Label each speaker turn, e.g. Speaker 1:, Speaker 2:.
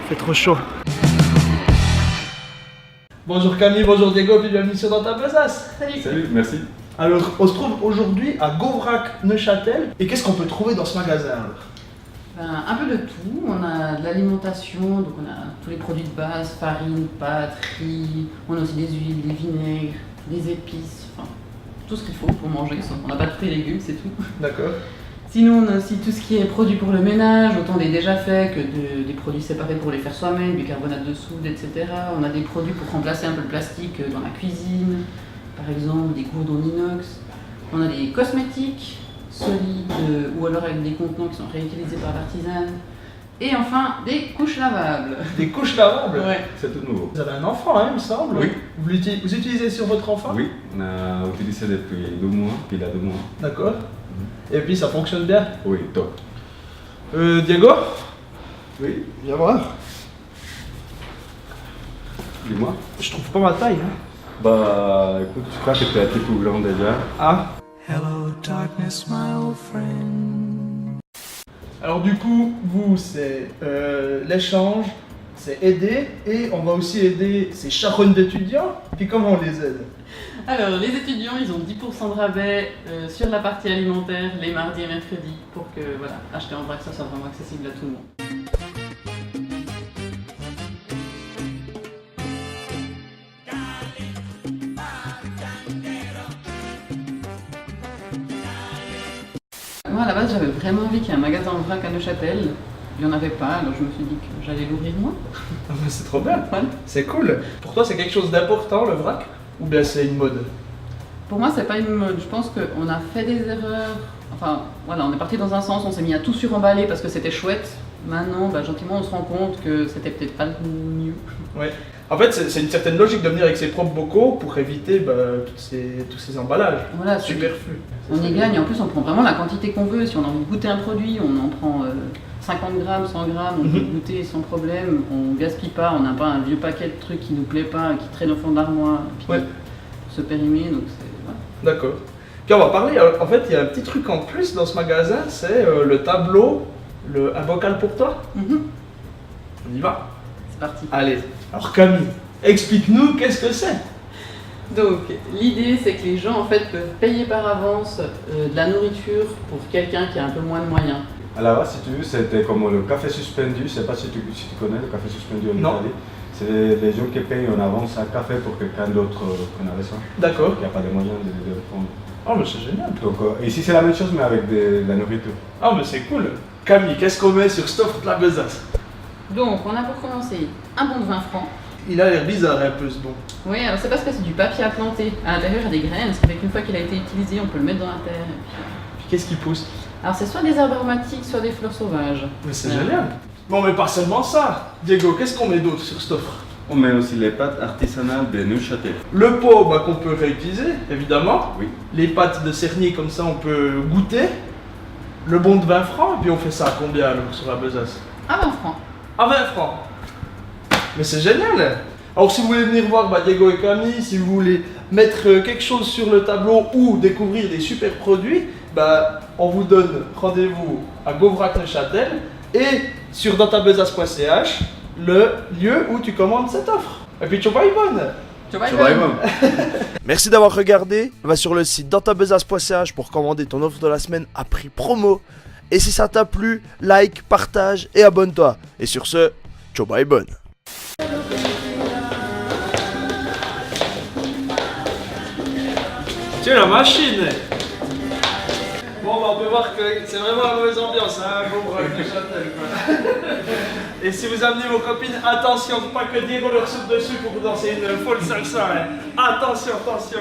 Speaker 1: Il fait trop chaud. Bonjour Camille, bonjour Diego, puis bienvenue sur Dans ta besace.
Speaker 2: Salut.
Speaker 3: Salut, merci.
Speaker 1: Alors, on se trouve aujourd'hui à Gauvrac-Neuchâtel. Et qu'est-ce qu'on peut trouver dans ce magasin alors?
Speaker 2: Ben, un peu de tout. On a de l'alimentation, donc on a tous les produits de base, farine, pâtes, riz. On a aussi des huiles, des vinaigres, des épices, enfin tout ce qu'il faut pour manger. Sauf qu'on n'a pas de fruits et légumes, c'est tout.
Speaker 1: D'accord.
Speaker 2: Sinon, on a aussi tout ce qui est produits pour le ménage, autant des déjà faits que des produits séparés pour les faire soi-même, bicarbonate de soude, etc. On a des produits pour remplacer un peu le plastique dans la cuisine, par exemple des gourdes en inox. On a des cosmétiques solides ou alors avec des contenants qui sont réutilisés par l'artisan. Et enfin, des couches lavables.
Speaker 1: Des couches lavables?
Speaker 2: Ouais.
Speaker 3: C'est tout nouveau.
Speaker 1: Vous avez un enfant, hein, il me semble?
Speaker 3: Oui.
Speaker 1: Vous utilisez sur votre enfant?
Speaker 3: Oui, on a utilisé depuis 2 mois, puis il a 2 mois.
Speaker 1: D'accord. Et puis ça fonctionne bien?
Speaker 3: Oui, top.
Speaker 1: Diego?
Speaker 3: Oui,
Speaker 1: Viens voir.
Speaker 3: dis-moi.
Speaker 1: Je trouve pas ma taille. Hein.
Speaker 3: Bah, écoute, je crois que tu es un petit peu grand déjà.
Speaker 1: Ah.
Speaker 4: Hello, darkness, my old friend.
Speaker 1: Alors du coup, vous, c'est l'échange, c'est aider, et on va aussi aider ces charognes d'étudiants. Puis comment on les aide?
Speaker 2: Alors, les étudiants, ils ont 10% de rabais sur la partie alimentaire les mardis et mercredis pour que, voilà, acheter en vrac, ça soit vraiment accessible à tout le monde. Moi, à la base, j'avais vraiment envie qu'il y ait un magasin en vrac à Neuchâtel. Il n'y en avait pas, alors je me suis dit que j'allais l'ouvrir moi.
Speaker 1: Ah bah, c'est trop bien.
Speaker 2: Voilà.
Speaker 1: C'est cool. Pour toi, c'est quelque chose d'important, le vrac? Ou bien c'est une mode?
Speaker 2: Pour moi, c'est pas une mode. Je pense qu'on a fait des erreurs. Enfin, voilà, on est parti dans un sens, on s'est mis à tout suremballer parce que c'était chouette. Maintenant, bah, gentiment, on se rend compte que c'était peut-être pas le mieux.
Speaker 1: Ouais. En fait, c'est une certaine logique de venir avec ses propres bocaux pour éviter tous ces emballages
Speaker 2: Voilà,
Speaker 1: superflus.
Speaker 2: on y gagne. En plus, on prend vraiment la quantité qu'on veut. Si on a envie de goûter un produit, on en prend 50 grammes, 100 grammes, on peut goûter sans problème. On gaspille pas, on n'a pas un vieux paquet de trucs qui nous plaît pas, qui traîne au fond de l'armoire, et puis
Speaker 1: Ouais.
Speaker 2: se périmer. Donc c'est voilà.
Speaker 1: D'accord. Puis on va parler, en fait, il y a un petit truc en plus dans ce magasin, c'est le tableau, un bocal pour toi. On y va?
Speaker 2: C'est parti.
Speaker 1: Allez. Alors Camille, explique-nous qu'est-ce que c'est?
Speaker 2: Donc, l'idée, c'est que les gens, en fait, peuvent payer par avance de la nourriture pour quelqu'un qui a un peu moins de moyens.
Speaker 3: À la base, si tu veux, c'était comme le café suspendu. Je sais pas si tu connais le café suspendu en
Speaker 1: Non.
Speaker 3: Italie. C'est les gens qui payent en avance un café pour que quelqu'un d'autre prenne avec ça.
Speaker 1: D'accord.
Speaker 3: Il n'y a pas de moyen de le prendre.
Speaker 1: Oh, mais c'est génial.
Speaker 3: Donc, ici, c'est la même chose, mais avec de la nourriture.
Speaker 1: Oh, mais c'est cool. Camille, qu'est-ce qu'on met sur cette offre de la besace?
Speaker 2: Donc, on a pour commencer un bon de 20 francs.
Speaker 1: Il a l'air bizarre un peu ce bon.
Speaker 2: Oui, alors c'est parce que c'est du papier à planter. À l'intérieur, il y a des graines, ce qui fait qu'une fois qu'il a été utilisé, on peut le mettre dans la terre. Et puis,
Speaker 1: Puis qu'est-ce qui pousse?
Speaker 2: alors, c'est soit des herbes aromatiques, soit des fleurs sauvages.
Speaker 1: Mais c'est
Speaker 2: Ouais.
Speaker 1: génial. Bon, mais pas seulement ça. Diego, qu'est-ce qu'on met d'autre sur cette offre?
Speaker 3: On met aussi les pâtes artisanales de Neuchâtel.
Speaker 1: Le pot bah, qu'on peut réutiliser, évidemment.
Speaker 3: Oui.
Speaker 1: Les pâtes de Cerny, comme ça on peut goûter. Le bon de 20 francs, et puis on fait ça à combien alors sur la besace?
Speaker 2: À 20 francs.
Speaker 1: À 20 francs. Mais c'est génial. Alors si vous voulez venir voir Diego et Camille, si vous voulez mettre quelque chose sur le tableau ou découvrir des super produits, bah, on vous donne rendez-vous à Gauvrac-Neuchâtel et sur dantabesace.ch, le lieu où tu commandes cette offre. Et puis tu vas y bonne.
Speaker 2: Tu vois,
Speaker 3: Ça va, Ivan?
Speaker 1: Merci d'avoir regardé. Va sur le site dantabesace.ch pour commander ton offre de la semaine à prix promo. Et si ça t'a plu, like, partage et abonne-toi. Et sur ce, ciao bye bonne. Tiens la machine. Bon bah on peut voir que c'est vraiment la mauvaise ambiance, hein, Gauvrac-Neuchâtel quoi. Et si vous amenez vos copines, attention, pas que Diego leur saute dessus pour vous danser une folle salsa, hein. Attention, attention.